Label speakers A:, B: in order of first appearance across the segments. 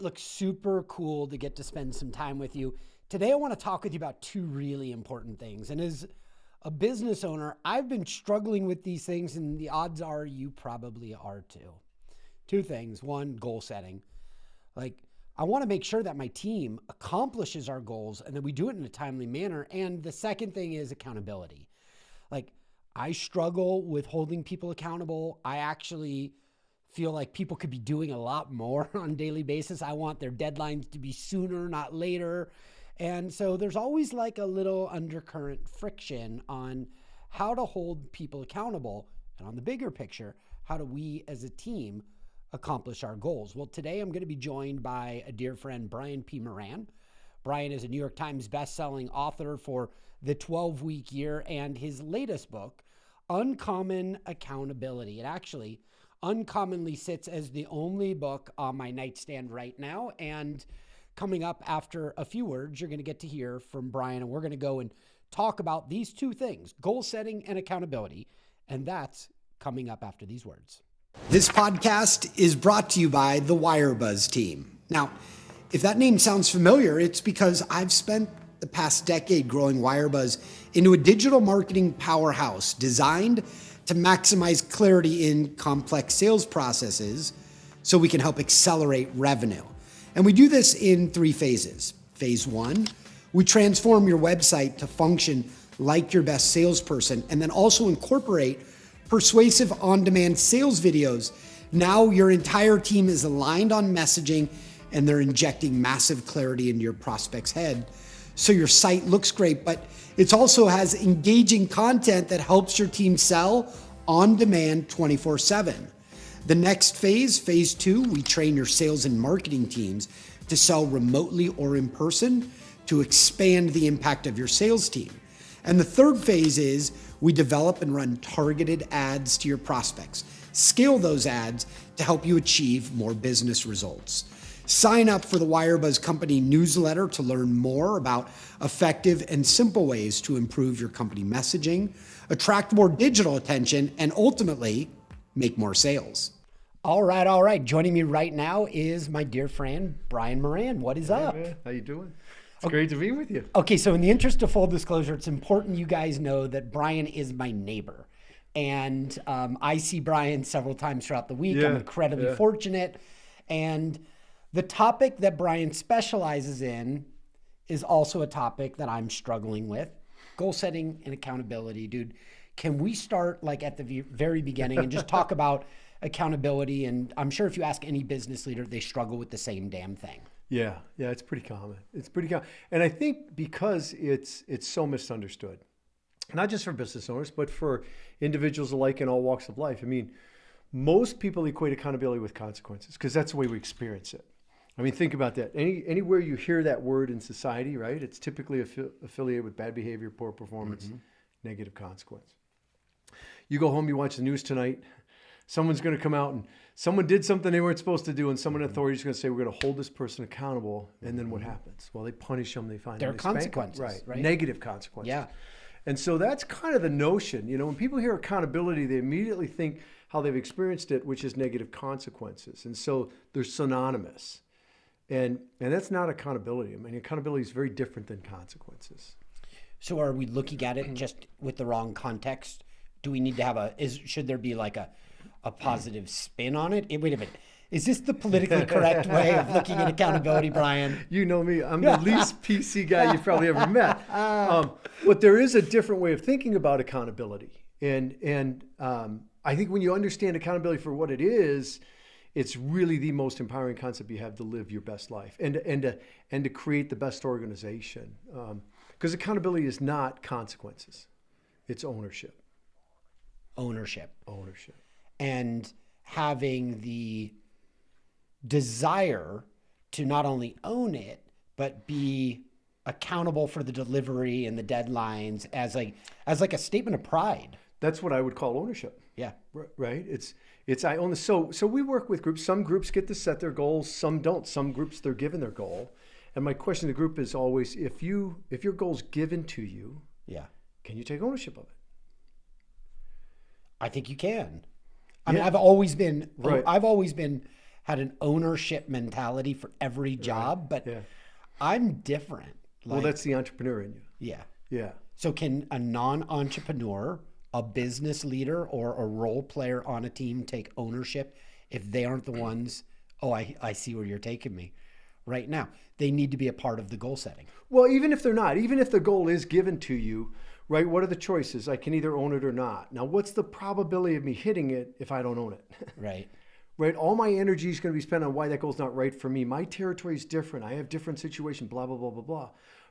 A: Looks super cool to get to spend some time with you. Today, I want to talk with you about two really important things. And as a business owner, I've been struggling with these things, and the odds are you probably are too. Two things. One, goal setting. Like, I want to make sure that my team accomplishes our goals and that we do it in a timely manner. And the second thing is accountability. Like, I struggle with holding people accountable. I actually feel like people could be doing a lot more on a daily basis. I want their deadlines to be sooner, not later. And so there's always like a little undercurrent friction on how to hold people accountable. And on the bigger picture, how do we as a team accomplish our goals? Well, today I'm going to be joined by a dear friend, Brian P. Moran. Brian is a New York Times bestselling author for The 12-Week Year and his latest book, Uncommon Accountability. It actually uncommonly sits as the only book on my nightstand right now. And coming up after a few words, you're going to get to hear from Brian, and we're going to go and talk about these two things, goal setting and accountability. And that's coming up after these words. This podcast is brought to you by the Wirebuzz team. Now, if that name sounds familiar, it's because I've spent the past decade growing Wirebuzz into a digital marketing powerhouse designed to maximize clarity in complex sales processes so we can help accelerate revenue. And we do this in three phases. Phase one, we transform your website to function like your best salesperson, and then also incorporate persuasive on-demand sales videos. Now your entire team is aligned on messaging, and they're injecting massive clarity into your prospect's head. So your site looks great, but it also has engaging content that helps your team sell on demand 24/7. The next phase, phase two, we train your sales and marketing teams to sell remotely or in person to expand the impact of your sales team. And the third phase is we develop and run targeted ads to your prospects. Scale those ads to help you achieve more business results. Sign up for the Wirebuzz Company newsletter to learn more about effective and simple ways to improve your company messaging, attract more digital attention, and ultimately make more sales. All right. Joining me right now is my dear friend, Brian Moran. What is up?
B: Man. How you doing? It's great to be with you.
A: Okay, so in the interest of full disclosure, it's important you guys know that Brian is my neighbor. And I see Brian several times throughout the week. I'm incredibly fortunate. And the topic that Brian specializes in is also a topic that I'm struggling with. Goal setting and accountability. Dude, can we start like at the very beginning and just talk about accountability? And I'm sure if you ask any business leader, they struggle with the same damn thing.
B: Yeah, it's pretty common. And I think because it's so misunderstood, not just for business owners, but for individuals alike in all walks of life. I mean, most people equate accountability with consequences because that's the way we experience it. I mean, think about that. Anywhere you hear that word in society, right? It's typically affiliated with bad behavior, poor performance, negative consequence. You go home, you watch the news tonight, someone's going to come out and someone did something they weren't supposed to do, and someone in authority is going to say, we're going to hold this person accountable. And then what happens? Well, they punish them, they find
A: there
B: them,
A: are consequences, right?
B: Negative consequences.
A: Yeah.
B: And so that's kind of the notion. You know, when people hear accountability, they immediately think how they've experienced it, which is negative consequences. And so they're synonymous. And that's not accountability. I mean, accountability is very different than consequences.
A: So are we looking at it just with the wrong context? Do we need to have should there be like a positive spin on it? Wait a minute. Is this the politically correct way of looking at accountability, Brian?
B: You know me. I'm the least PC guy you've probably ever met. But there is a different way of thinking about accountability. And I think when you understand accountability for what it is, it's really the most empowering concept you have to live your best life and to create the best organization. Because accountability is not consequences. It's ownership.
A: Ownership.
B: And
A: having the desire to not only own it, but be accountable for the delivery and the deadlines as like a statement of pride.
B: That's what I would call ownership.
A: Yeah.
B: Right. It's I own this. So we work with groups. Some groups get to set their goals. Some don't. Some groups they're given their goal. And my question to the group is always, if your goal's given to you, can you take ownership of it?
A: I think you can. I mean, I've always been had an ownership mentality for every job, but
B: Yeah.
A: I'm different.
B: Well, that's the entrepreneur in you.
A: Yeah.
B: Yeah.
A: So can a non-entrepreneur, a business leader, or a role player on a team take ownership if they aren't the ones, oh, I see where you're taking me right now. They need to be a part of the goal setting.
B: Well, even if they're not, even if the goal is given to you, right? What are the choices? I can either own it or not. Now, what's the probability of me hitting it if I don't own it?
A: Right.
B: Right? All my energy is going to be spent on why that goal's not right for me. My territory is different. I have different situation, blah, blah, blah, blah, blah.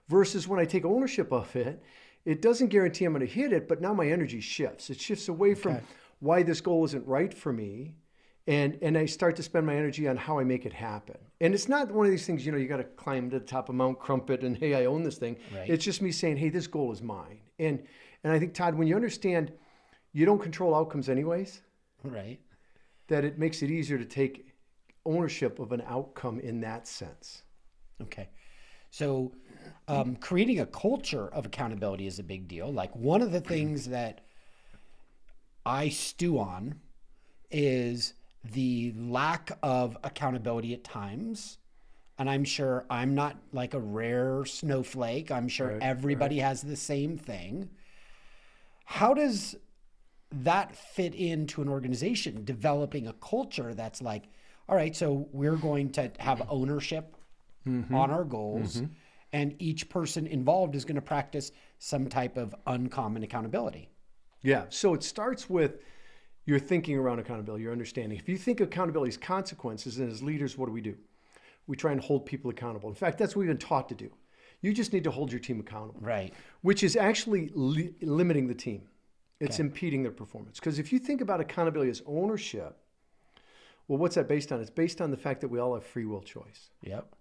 B: Versus when I take ownership of it, it doesn't guarantee I'm going to hit it, but now my energy shifts. It shifts away from why this goal isn't right for me. And I start to spend my energy on how I make it happen. And it's not one of these things, you got to climb to the top of Mount Crumpet and, hey, I own this thing.
A: Right.
B: It's just me saying, hey, this goal is mine. And I think, Todd, when you understand you don't control outcomes anyways,
A: Right.
B: that it makes it easier to take ownership of an outcome in that sense.
A: Okay. So creating a culture of accountability is a big deal. Like one of the things that I stew on is the lack of accountability at times. And I'm sure I'm not like a rare snowflake. I'm sure everybody has the same thing. How does that fit into an organization, developing a culture that's like, all right, so we're going to have ownership on our goals, and each person involved is going to practice some type of uncommon accountability.
B: Yeah. So it starts with your thinking around accountability, your understanding. If you think accountability is consequences, and as leaders, what do? We try and hold people accountable. In fact, that's what we've been taught to do. You just need to hold your team accountable.
A: Right.
B: Which is actually limiting the team. It's impeding their performance. Because if you think about accountability as ownership, well, what's that based on? It's based on the fact that we all have free will choice.
A: Yep.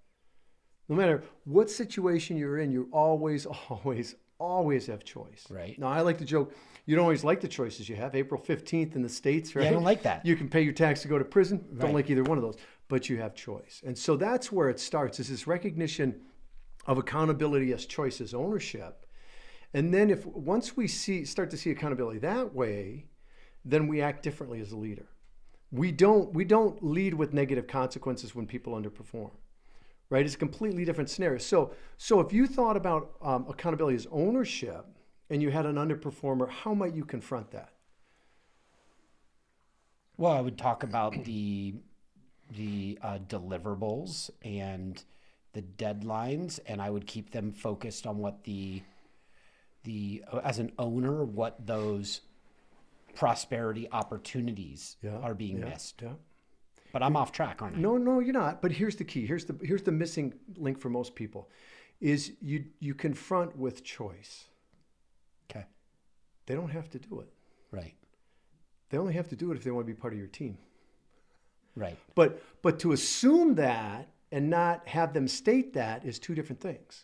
B: No matter what situation you're in, you always have choice.
A: Right.
B: Now, I like to joke, you don't always like the choices you have. April 15th in the States, right?
A: Yeah, I don't like that.
B: You can pay your tax to go to prison.
A: Right.
B: Don't like either one of those, but you have choice. And so that's where it starts, is this recognition of accountability as choice, as ownership. And then once we start to see accountability that way, then we act differently as a leader. We don't lead with negative consequences when people underperform, right? It's a completely different scenario. So if you thought about accountability as ownership and you had an underperformer, how might you confront that?
A: Well, I would talk about the deliverables and the deadlines, and I would keep them focused on what the as an owner, what those prosperity opportunities are being missed.
B: Yeah.
A: But I'm off track, aren't I?
B: No, you're not. But here's the key. Here's the missing link for most people, is you confront with choice.
A: Okay.
B: They don't have to do it.
A: Right.
B: They only have to do it if they want to be part of your team.
A: Right.
B: But to assume that and not have them state that is two different things.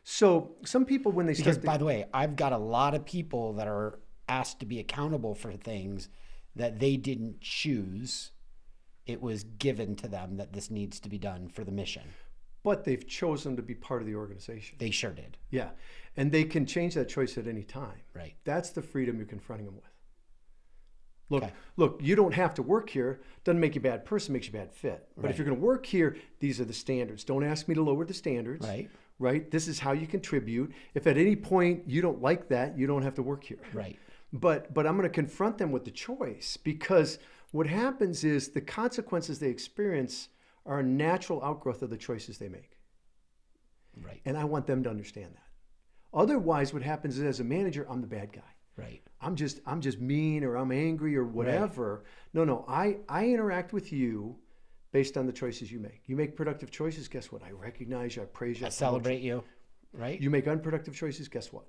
B: So some people, when they start,
A: Because by the way, I've got a lot of people that are asked to be accountable for things that they didn't choose. It was given to them that this needs to be done for the mission.
B: but they've chosen to be part of the organization.
A: They sure did.
B: Yeah, and they can change that choice at any time.
A: Right.
B: That's the freedom you're confronting them with.
A: Okay.
B: Look, you don't have to work here. Doesn't make you a bad person, makes you a bad fit. But
A: Right.
B: if you're going to work here, these are the standards. Don't ask me to lower the standards.
A: Right.
B: Right? This is how you contribute. If at any point you don't like that, you don't have to work here.
A: Right.
B: But I'm going to confront them with the choice, because what happens is the consequences they experience are a natural outgrowth of the choices they make.
A: Right.
B: And I want them to understand that. Otherwise, what happens is, as a manager, I'm the bad guy.
A: Right.
B: I'm just mean, or I'm angry, or whatever. Right. No, I interact with you based on the choices you make. You make productive choices, guess what? I recognize you, I praise you.
A: I celebrate you. Right.
B: You make unproductive choices, guess what?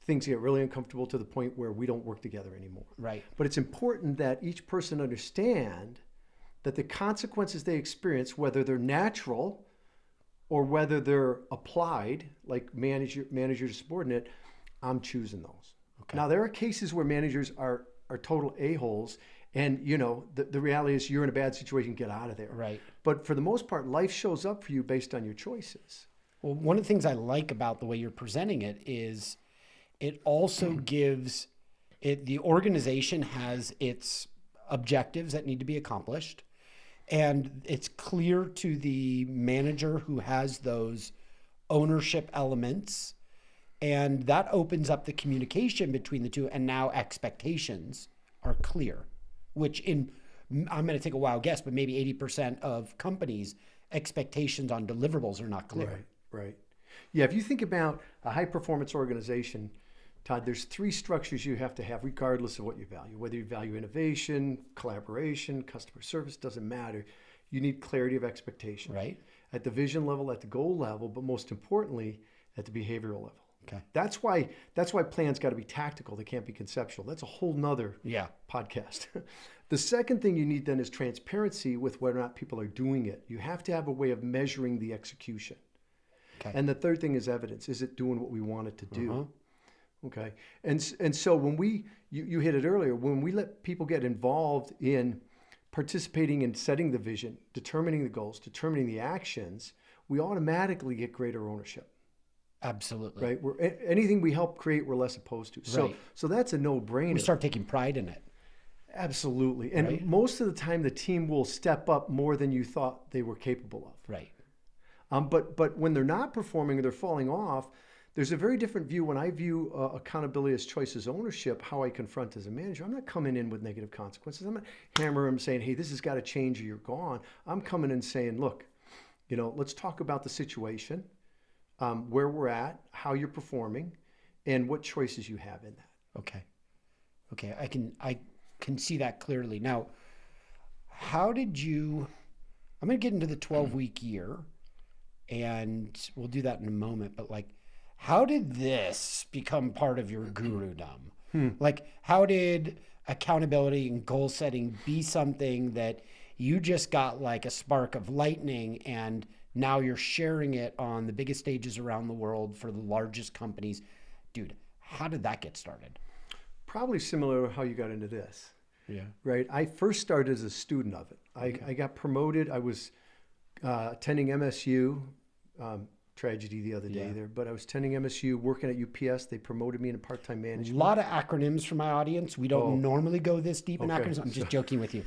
B: Things get really uncomfortable to the point where we don't work together anymore.
A: Right.
B: But it's important that each person understand that the consequences they experience, whether they're natural or whether they're applied, like manager to subordinate, I'm choosing those. Okay. Now, there are cases where managers are total a-holes, and the reality is you're in a bad situation, get out of there.
A: Right.
B: But for the most part, life shows up for you based on your choices.
A: Well, one of the things I like about the way you're presenting it is it also gives it, the organization has its objectives that need to be accomplished. and it's clear to the manager who has those ownership elements, and that opens up the communication between the two, and now expectations are clear, which I'm going to take a wild guess, but maybe 80% of companies' expectations on deliverables are not clear.
B: Right. Yeah, if you think about a high performance organization, Todd, there's three structures you have to have regardless of what you value. Whether you value innovation, collaboration, customer service, doesn't matter. You need clarity of expectation.
A: Right.
B: At the vision level, at the goal level, but most importantly, at the behavioral level.
A: Okay.
B: That's why plans got to be tactical. They can't be conceptual. That's a whole nother podcast. The second thing you need then is transparency with whether or not people are doing it. You have to have a way of measuring the execution. Okay. And the third thing is evidence. Is it doing what we want it to do? Okay. And so when you hit it earlier, when we let people get involved in participating in setting the vision, determining the goals, determining the actions, we automatically get greater ownership.
A: Absolutely.
B: Right. Anything we help create, we're less opposed to. So that's a no-brainer.
A: We start taking pride in it.
B: Absolutely. And most of the time, the team will step up more than you thought they were capable of.
A: Right.
B: But when they're not performing or they're falling off, there's a very different view. When I view accountability as choice as ownership, how I confront as a manager, I'm not coming in with negative consequences. I'm not hammering them saying, hey, this has got to change or you're gone. I'm coming in saying, look, let's talk about the situation, where we're at, how you're performing, and what choices you have in that.
A: Okay. I can see that clearly. Now, I'm going to get into the 12-week year, and we'll do that in a moment, but how did this become part of your gurudom? How did accountability and goal setting be something that you just got a spark of lightning, and now you're sharing it on the biggest stages around the world for the largest companies? Dude, how did that get started?
B: Probably similar to how you got into this.
A: Yeah.
B: Right. I first started as a student of it. I got promoted. I was attending MSU. Tragedy the other day there, but I was attending MSU, working at UPS. They promoted me into part-time management.
A: A lot of acronyms for my audience. We don't normally go this deep in acronyms. I'm just joking with you.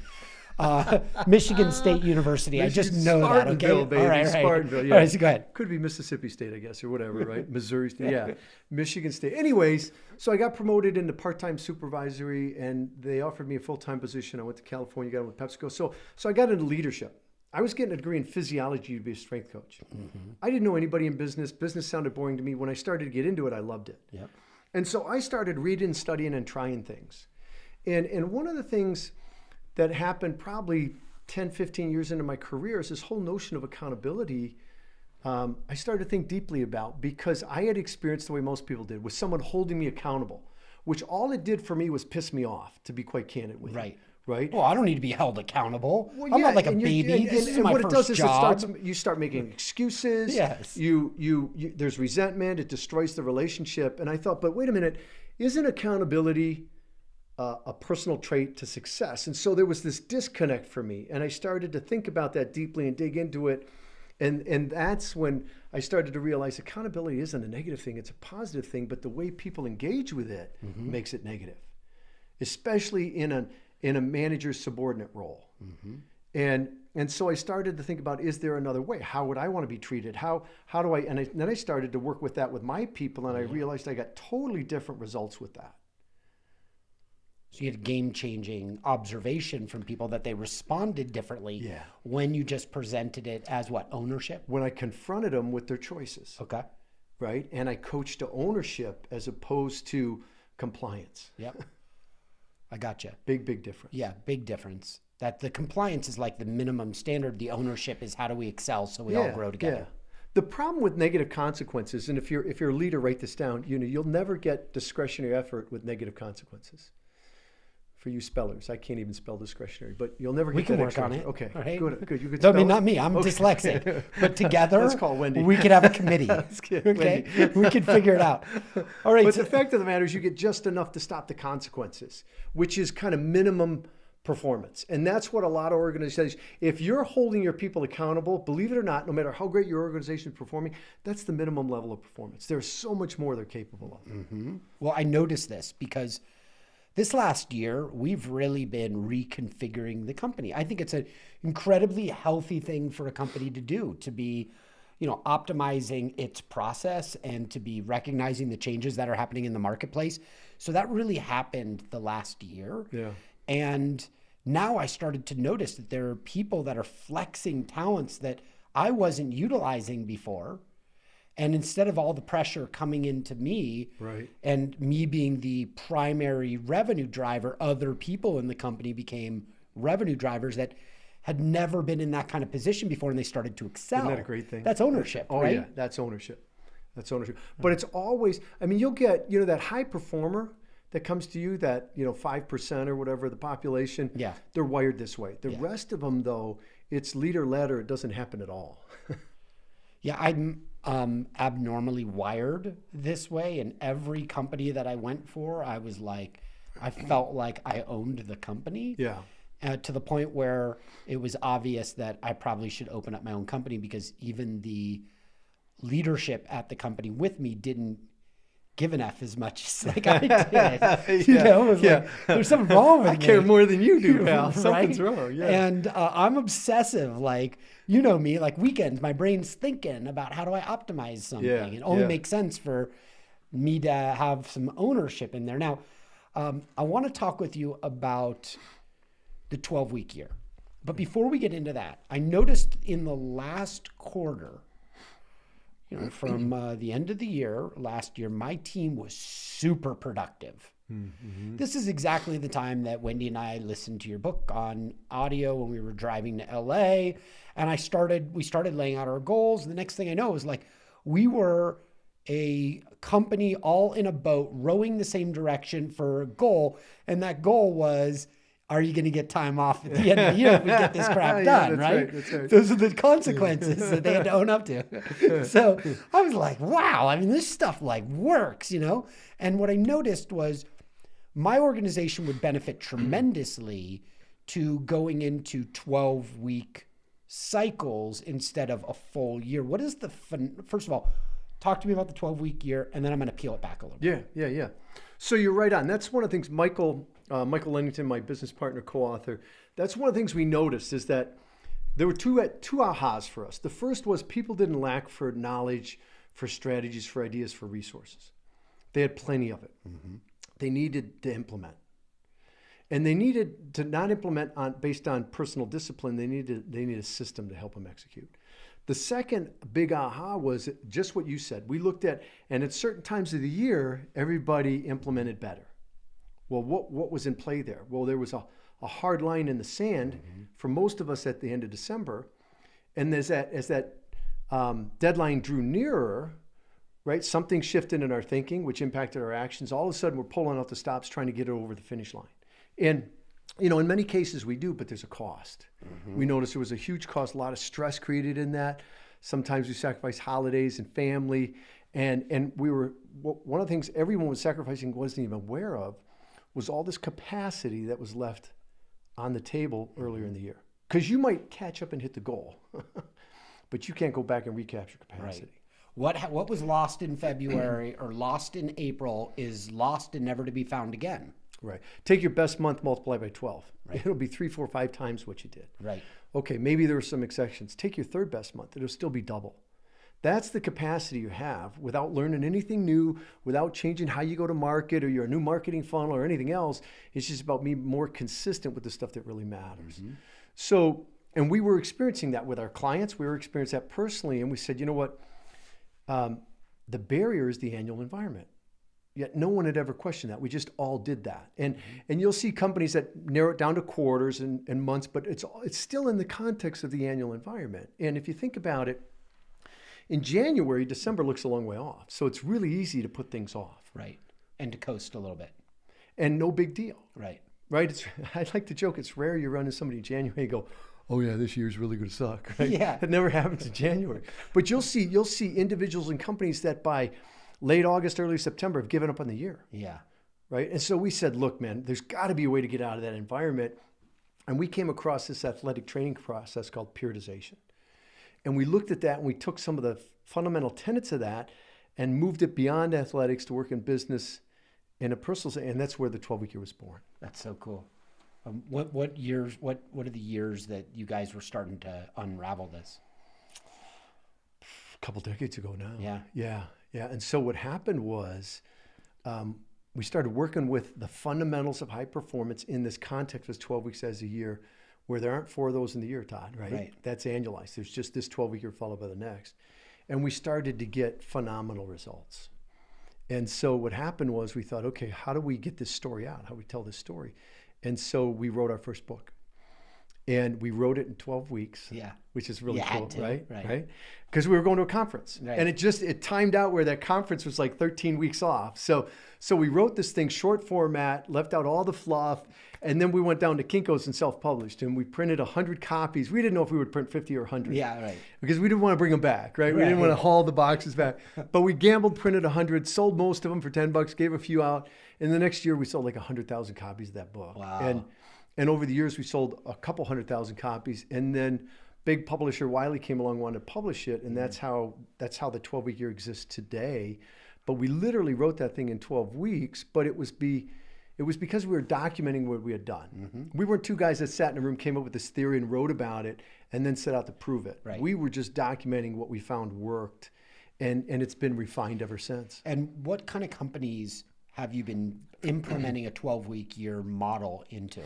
A: Michigan State University. I just know that. Okay.
B: Baby.
A: All right.
B: Spartanville. Yeah.
A: All right. So go ahead.
B: Could be Mississippi State, I guess, or whatever, right? Missouri State. Yeah. Michigan State. Anyways, so I got promoted into part-time supervisory, and they offered me a full-time position. I went to California, got with PepsiCo. So I got into leadership. I was getting a degree in physiology to be a strength coach. Mm-hmm. I didn't know anybody in business. Business sounded boring to me. When I started to get into it, I loved it.
A: Yep.
B: And so I started reading, studying, and trying things. And one of the things that happened probably 10, 15 years into my career is this whole notion of accountability. I started to think deeply about, because I had experienced the way most people did, with someone holding me accountable, which all it did for me was piss me off, to be quite candid with you. Right.
A: Well, I don't need to be held accountable. I'm not like a baby. This is my first job.
B: You start making excuses.
A: Yes.
B: You there's resentment. It destroys the relationship. And I thought, but wait a minute, isn't accountability a personal trait to success? And so there was this disconnect for me, and I started to think about that deeply and dig into it. And that's when I started to realize accountability isn't a negative thing; it's a positive thing. But the way people engage with it makes it negative, especially in a manager's subordinate role. Mm-hmm. And so I started to think about, is there another way? How would I want to be treated? How do I, and then I started to work with that with my people, and I realized I got totally different results with that.
A: So you had a game-changing observation from people that they responded differently when you just presented it as what, ownership?
B: When I confronted them with their choices.
A: Okay.
B: Right? And I coached to ownership as opposed to compliance.
A: Yep. I gotcha.
B: Big difference.
A: Yeah, big difference. That the compliance is like the minimum standard. The ownership is how do we excel so we all grow together.
B: Yeah. The problem with negative consequences, and if you're a leader, write this down. You'll never get discretionary effort with negative consequences. For you spellers, I can't even spell discretionary, but you'll never get.
A: We can
B: that
A: work on it.
B: Okay,
A: right.
B: Good. You could.
A: I mean, not me. I'm dyslexic. But together,
B: let's call Wendy.
A: We could have a committee. Okay, we could figure it out. All right.
B: But the fact of the matter is, you get just enough to stop the consequences, which is kind of minimum performance. And that's what a lot of organizations. If you're holding your people accountable, believe it or not, no matter how great your organization is performing, that's the minimum level of performance. There's so much more they're capable of.
A: Mm-hmm. Well, I noticed this because this last year, we've really been reconfiguring the company. I think it's an incredibly healthy thing for a company to do, to be, optimizing its process and to be recognizing the changes that are happening in the marketplace. So that really happened the last year.
B: Yeah.
A: And now I started to notice that there are people that are flexing talents that I wasn't utilizing before. And instead of all the pressure coming into me,
B: Right.
A: and me being the primary revenue driver, other people in the company became revenue drivers that had never been in that kind of position before, and they started to excel.
B: Isn't that a great thing?
A: That's ownership,
B: Oh,
A: right?
B: yeah, that's ownership. That's ownership. But it's always, you'll get, that high performer that comes to you, that, 5% or whatever the population,
A: Yeah.
B: they're wired this way. The
A: Yeah.
B: rest of them, though, it's leader led or it doesn't happen at all.
A: Yeah, I'm abnormally wired this way. And every company that I went for, I felt like I owned the company.
B: Yeah.
A: To the point where it was obvious that I probably should open up my own company, because even the leadership at the company with me didn't give an F as much as like I did. It was like, there's something wrong with me.
B: I care more than you do, pal.
A: Right?
B: Something's wrong. Yeah.
A: And I'm obsessive. Like, you know me, like weekends, my brain's thinking about how do I optimize something.
B: Yeah,
A: It only
B: yeah.
A: makes sense for me to have some ownership in there. Now, I want to talk with you about the 12-week year. But before we get into that, I noticed in the last quarter, from the end of the year last year, my team was super productive. Mm-hmm. This is exactly the time that Wendy and I listened to your book on audio when we were driving to LA. And we started laying out our goals. The next thing I know was like, we were a company all in a boat rowing the same direction for a goal. And that goal was, are you going to get time off at the end of the year if we get this crap done, right?
B: That's right.
A: Those are the consequences that they had to own up to. So I was like, wow, this stuff like works, And what I noticed was my organization would benefit tremendously to going into 12-week cycles instead of a full year. What is first of all, talk to me about the 12-week year, and then I'm going to peel it back a little bit.
B: Yeah. So you're right on. That's one of the things Michael Lennington, my business partner, co-author, that's one of the things we noticed is that there were two ahas for us. The first was people didn't lack for knowledge, for strategies, for ideas, for resources. They had plenty of it. Mm-hmm. They needed to implement. And they needed to not implement based on personal discipline. They needed a system to help them execute. The second big aha was just what you said. We looked at, and at certain times of the year, everybody implemented better. Well, what was in play there? Well, there was a hard line in the sand for most of us at the end of December. And as that deadline drew nearer, right, something shifted in our thinking, which impacted our actions. All of a sudden, we're pulling out the stops, trying to get it over the finish line. And, in many cases we do, but there's a cost. Mm-hmm. We noticed there was a huge cost, a lot of stress created in that. Sometimes we sacrifice holidays and family. And we were, one of the things everyone was sacrificing wasn't even aware of was all this capacity that was left on the table earlier in the year. Because you might catch up and hit the goal, but you can't go back and recapture capacity.
A: Right. What was lost in February or lost in April is lost and never to be found again.
B: Right. Take your best month, multiply by 12.
A: Right.
B: It'll be 3, 4, 5 times what you did.
A: Right.
B: Okay, maybe there were some exceptions. Take your third best month. It'll still be double. That's the capacity you have without learning anything new, without changing how you go to market or your new marketing funnel or anything else. It's just about being more consistent with the stuff that really matters. Mm-hmm. So, and we were experiencing that with our clients. We were experiencing that personally. And we said, you know what? The barrier is the annual environment. Yet no one had ever questioned that. We just all did that. And you'll see companies that narrow it down to quarters and months, but it's still in the context of the annual environment. And if you think about it, in January, December looks a long way off. So it's really easy to put things off.
A: Right. And to coast a little bit.
B: And no big deal.
A: Right.
B: Right? I like to joke, it's rare you run into somebody in January and go, oh yeah, this year's really going to suck. Right?
A: Yeah.
B: It never happens in January. But you'll see individuals and companies that by late August, early September have given up on the year.
A: Yeah.
B: Right. And so we said, look, man, there's got to be a way to get out of that environment. And we came across this athletic training process called periodization. And we looked at that and we took some of the fundamental tenets of that and moved it beyond athletics to work in business and a personal, and that's where the 12-week year was born.
A: That's so cool. What years? What are the years that you guys were starting to unravel this?
B: A couple decades ago now.
A: Yeah.
B: Yeah. And so what happened was, we started working with the fundamentals of high performance in this context was 12 weeks as a year, where there aren't 4 of those in the year, Todd, right?
A: Right.
B: That's annualized. There's just this 12-week year followed by the next. And we started to get phenomenal results. And so what happened was we thought, okay, how do we get this story out? How do we tell this story? And so we wrote our first book. And we wrote it in 12 weeks, which is really cool, right? Because we were going to a conference. Right. And it timed out where that conference was like 13 weeks off. So we wrote this thing, short format, left out all the fluff, and then we went down to Kinko's and self-published, and we printed 100 copies. We didn't know if we would print 50 or 100.
A: Yeah, right.
B: Because we didn't want to bring them back, right? We didn't want to haul the boxes back. But we gambled, printed 100, sold most of them for $10, gave a few out. And the next year we sold like 100,000 copies of that book.
A: Wow.
B: And over the years, we sold a couple 100,000 copies. And then big publisher Wiley came along, wanted to publish it. And that's how the 12-week year exists today. But we literally wrote that thing in 12 weeks. But it was because we were documenting what we had done. Mm-hmm. We weren't two guys that sat in a room, came up with this theory and wrote about it and then set out to prove it.
A: Right.
B: We were just documenting what we found worked. And it's been refined ever since.
A: And what kind of companies have you been implementing a 12-week year model into?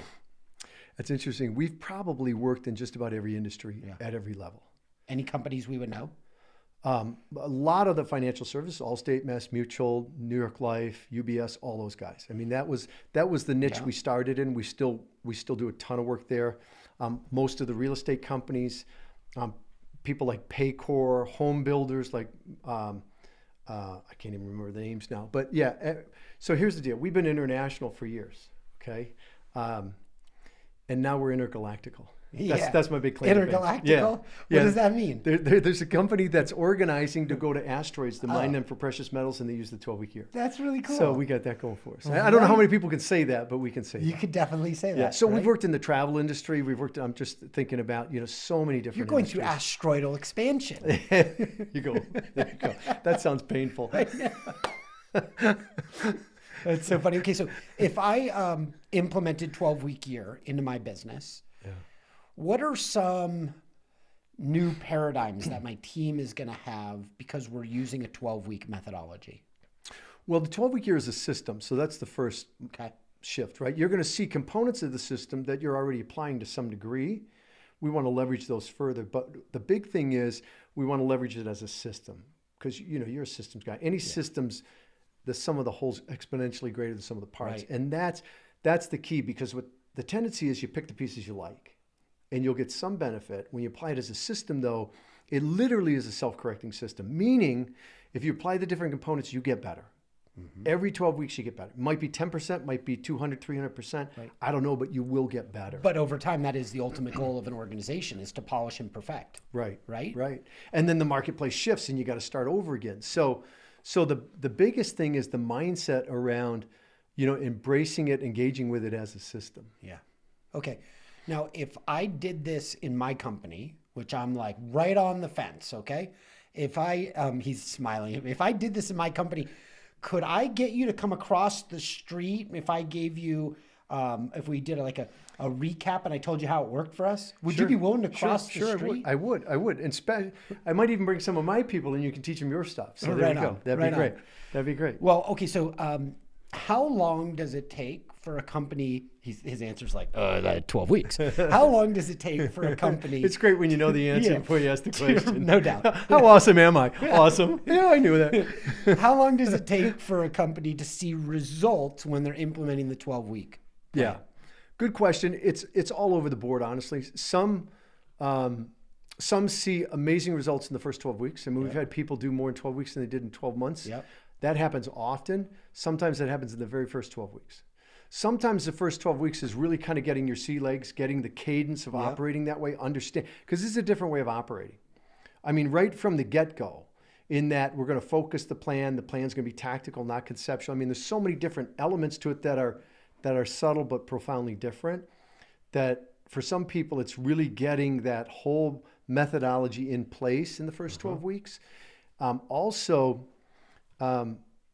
B: That's interesting. We've probably worked in just about every industry at every level. Any
A: companies we would know?
B: A lot of the financial services, Allstate, Mass Mutual, New York Life, UBS, all those guys. I mean, that was the niche we started in. We still do a ton of work there. Most of the real estate companies, people like Paycor, home builders like I can't even remember the names now. But yeah, so here's the deal. We've been international for years, okay? And now we're intergalactical. That's my big claim.
A: Intergalactical? What does that mean?
B: There's a company that's organizing to go to asteroids to mine them for precious metals, and they use the 12-week year.
A: That's really cool.
B: So we got that going for us. I don't know how many people can say that, but we can say that.
A: You could definitely say that.
B: So we've worked in the travel industry. I'm just thinking about, so many different
A: You're going
B: industries.
A: through asteroidal expansion.
B: There you go. That sounds painful.
A: That's so funny. Okay, so if I implemented 12-week year into my business, what are some new paradigms that my team is going to have because we're using a 12-week methodology?
B: Well, the 12-week year is a system, so that's the first shift, right? You're going to see components of the system that you're already applying to some degree. We want to leverage those further, but the big thing is we want to leverage it as a system because you're a systems guy. Any systems, the sum of the whole's exponentially greater than the sum of the parts. Right. And that's the key, because what the tendency is, you pick the pieces you like and you'll get some benefit. When you apply it as a system, though, it literally is a self-correcting system, meaning if you apply the different components, you get better. Mm-hmm. Every 12 weeks, you get better. It might be 10%, might be 200, 300%. Right. I don't know, but you will get better.
A: But over time, that is the ultimate goal of an organization, is to polish and perfect.
B: Right.
A: Right?
B: Right. And then the marketplace shifts and you got to start over again. So the biggest thing is the mindset around, embracing it, engaging with it as a system.
A: Yeah. Okay. Now, if I did this in my company, which I'm like right on the fence, okay? If he's smiling. If I did this in my company, could I get you to come across the street if I gave you, if we did a recap and I told you how it worked for us? Would you be willing to cross the street?
B: I would. And I might even bring some of my people and you can teach them your stuff. So there you go. That'd be great. That'd be great.
A: Well, okay. So how long does it take for a company? His answer's like 12 weeks. How long does it take for a company?
B: It's great when you know the answer before you ask the question.
A: No doubt.
B: How awesome am I? Awesome. Yeah, I knew that.
A: How long does it take for a company to see results when they're implementing the 12-week?
B: Yeah. Good question. It's all over the board, honestly. Some see amazing results in the first 12 weeks. I mean, we've had people do more in 12 weeks than they did in 12 months.
A: Yep.
B: That happens often. Sometimes that happens in the very first 12 weeks. Sometimes the first 12 weeks is really kind of getting your sea legs, getting the cadence of operating that way, understand, because this is a different way of operating. I mean, right from the get-go, in that we're going to focus the plan's going to be tactical, not conceptual. I mean, there's so many different elements to it that are subtle but profoundly different, that for some people it's really getting that whole methodology in place in the first 12 weeks.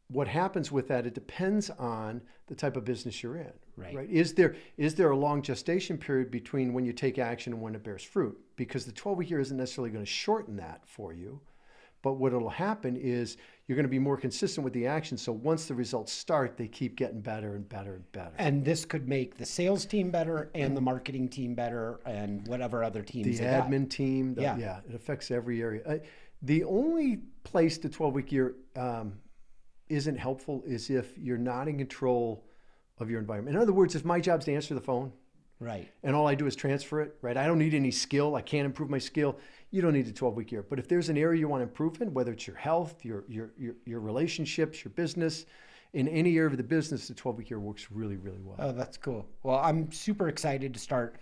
B: what happens with that, it depends on the type of business you're in.
A: Right.
B: Is there a long gestation period between when you take action and when it bears fruit? Because the 12-week year isn't necessarily going to shorten that for you. But what will happen is you're going to be more consistent with the action. So once the results start, they keep getting better and better and better.
A: And this could make the sales team better and the marketing team better and whatever other teams.
B: The admin team. Yeah, it affects every area. The only place the 12-week year isn't helpful is if you're not in control of your environment. In other words, if my job's to answer the phone,
A: right,
B: and all I do is transfer it, right? I don't need any skill. I can't improve my skill. You don't need a 12-week year. But if there's an area you want to improve in, whether it's your health, your relationships, your business, in any area of the business, the 12-week year works really, really well.
A: Oh, that's cool. Well, I'm super excited to start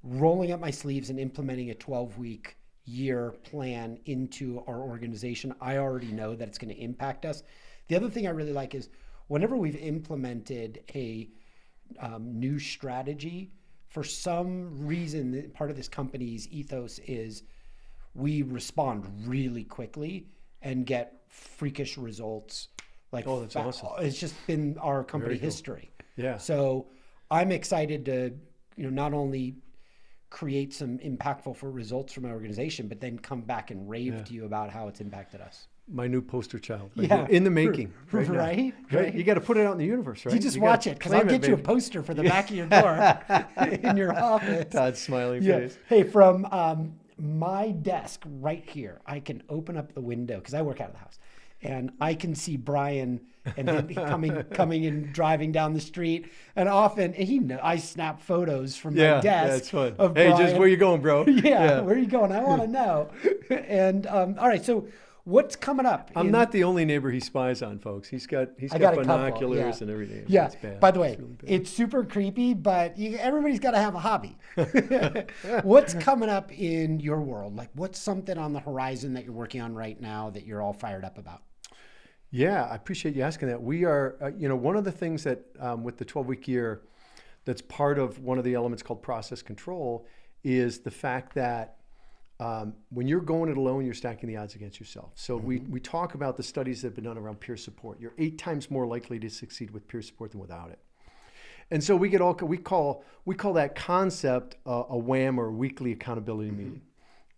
A: rolling up my sleeves and implementing a 12-week year plan into our organization. I already know that it's going to impact us. The other thing I really like is whenever we've implemented a new strategy, for some reason, part of this company's ethos is we respond really quickly and get freakish results. Like,
B: oh, that's awesome.
A: It's just been our company
B: Very cool.
A: history.
B: Yeah.
A: So I'm excited to, not only create some impactful for results from my organization, but then come back and rave to you about how it's impacted us.
B: My new poster child.
A: Yeah.
B: In the making. Right.
A: Right.
B: You got to put it out in the universe, right?
A: You just watch it, because I'll get you a poster for the back of your door in your office.
B: Todd's smiling face.
A: Hey, from my desk right here, I can open up the window because I work out of the house, and I can see Brian and him coming and driving down the street. And often I snap photos from my desk.
B: Yeah, it's fun.
A: Of
B: hey,
A: Brian.
B: just where you going, bro?
A: Yeah, where are you going? I want to know. And all right, so what's coming up?
B: I'm not the only neighbor he spies on, folks. He's got binoculars and everything.
A: Yeah.
B: It's bad.
A: By the way,
B: really
A: it's super creepy, but everybody's got to have a hobby. What's coming up in your world? Like, what's something on the horizon that you're working on right now that you're all fired up about?
B: Yeah, I appreciate you asking that. We are, one of the things that with the 12-week year, that's part of one of the elements called process control, is the fact that when you're going it alone, you're stacking the odds against yourself. So we talk about the studies that have been done around peer support. You're 8 times more likely to succeed with peer support than without it. And so we call that concept a WHAM, or weekly accountability meeting.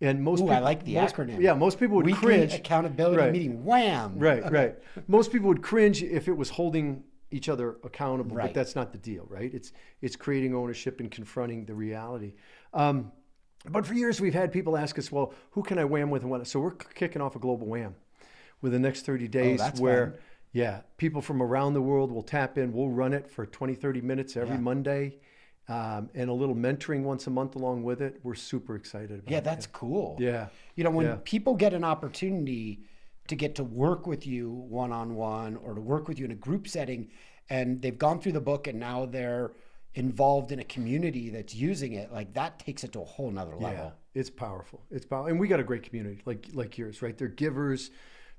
B: And most people,
A: I like the acronym.
B: Yeah, most people would
A: Weekly
B: cringe.
A: accountability meeting, WHAM.
B: Right. Most people would cringe if it was holding each other accountable,
A: Right.
B: but that's not the deal, right? It's creating ownership and confronting the reality. But for years, we've had people ask us, well, who can I WHAM with and what? So we're kicking off a global WHAM with the next 30 days
A: that's
B: where,
A: fun.
B: People from around the world will tap in. We'll run it for 20, 30 minutes every Monday, and a little mentoring once a month along with it. We're super excited about it.
A: Yeah, that's cool.
B: Yeah.
A: When people get an opportunity to get to work with you one-on-one or to work with you in a group setting, and they've gone through the book and now they're involved in a community that's using it, like, that takes it to a whole nother level.
B: Yeah, it's powerful. It's powerful. And we got a great community like yours, right? They're givers.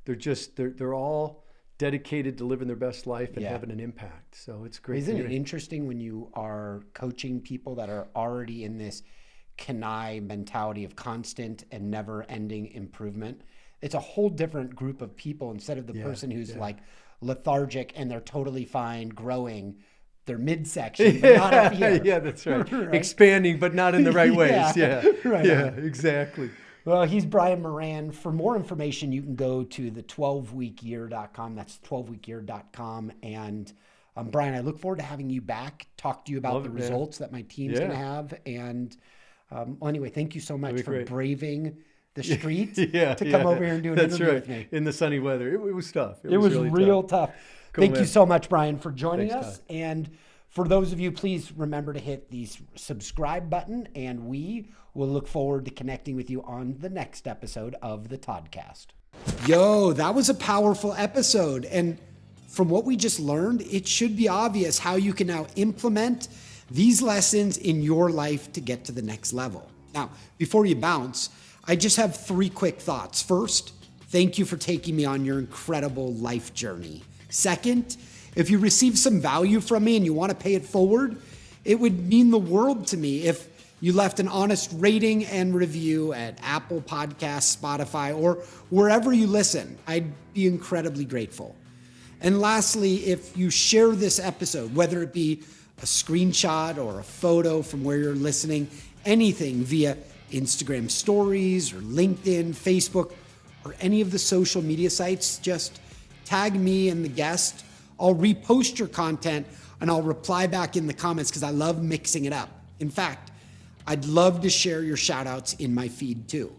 B: They're all dedicated to living their best life and having an impact. So it's great.
A: Isn't it interesting when you are coaching people that are already in this canaille mentality of constant and never ending improvement? It's a whole different group of people instead of the person who's like lethargic and they're totally fine growing their midsection, but not up here.
B: Yeah, that's right.
A: Right?
B: Expanding, but not in the right ways. Yeah,
A: Right.
B: Yeah, exactly.
A: Well, he's Brian Moran. For more information, you can go to the 12weekyear.com. That's 12weekyear.com. And Brian, I look forward to having you back, talk to you about the results that my team's going to have. And anyway, thank you so much for braving the street to come over here and do an interview with me.
B: In the sunny weather. It was tough.
A: It was really real tough.
B: Cool,
A: thank you so much, Brian, for joining
B: Thanks,
A: us.
B: Todd.
A: And for those of you, please remember to hit the subscribe button, and we will look forward to connecting with you on the next episode of the Toddcast. Yo, that was a powerful episode. And from what we just learned, it should be obvious how you can now implement these lessons in your life to get to the next level. Now, before you bounce, I just have 3 quick thoughts. First, thank you for taking me on your incredible life journey. Second, if you receive some value from me and you want to pay it forward, it would mean the world to me if you left an honest rating and review at Apple Podcasts, Spotify, or wherever you listen. I'd be incredibly grateful. And lastly, if you share this episode, whether it be a screenshot or a photo from where you're listening, anything via Instagram stories or LinkedIn, Facebook, or any of the social media sites, just tag me and the guest. I'll repost your content and I'll reply back in the comments because I love mixing it up. In fact, I'd love to share your shout outs in my feed too.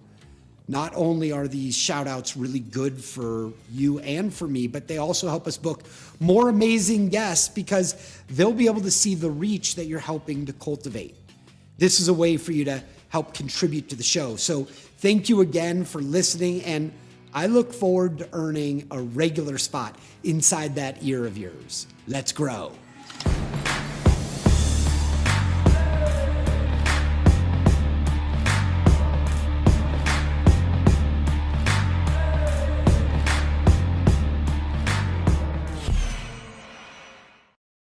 A: Not only are these shout outs really good for you and for me, but they also help us book more amazing guests because they'll be able to see the reach that you're helping to cultivate. This is a way for you to help contribute to the show. So thank you again for listening, and I look forward to earning a regular spot inside that ear of yours. Let's grow.